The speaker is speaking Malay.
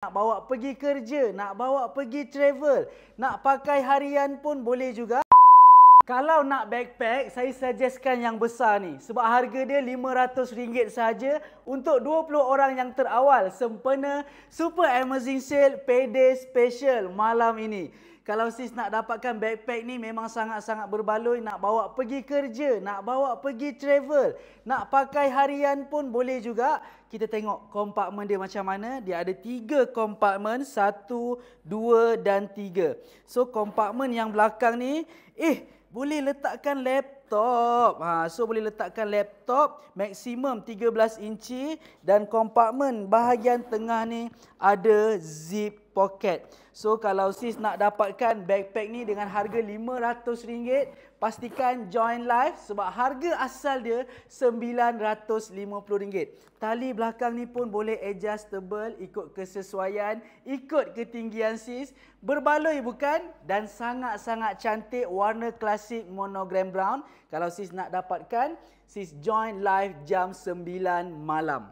Nak bawa pergi kerja, nak bawa pergi travel, nak pakai harian pun boleh juga. Kalau nak backpack, saya suggestkan yang besar ni. Sebab harga dia RM500 sahaja untuk 20 orang yang terawal sempena Super Amazing Sale Payday Special malam ini. Kalau sis nak dapatkan backpack ni memang sangat-sangat berbaloi. Nak bawa pergi kerja, nak bawa pergi travel, nak pakai harian pun boleh juga. Kita tengok kompartmen dia macam mana. Dia ada 3 kompartmen, 1, 2 dan 3. So kompartmen yang belakang ni, boleh letakkan laptop. So boleh letakkan laptop maksimum 13 inci dan kompartmen bahagian tengah ni ada zip pocket. So kalau sis nak dapatkan backpack ni dengan harga RM500, pastikan join live sebab harga asal dia RM950. Tali belakang ni pun boleh adjustable ikut kesesuaian, ikut ketinggian sis. Berbaloi bukan? Dan sangat-sangat cantik, warna klasik monogram brown. Kalau sis nak dapatkan, sis join live jam 9 malam.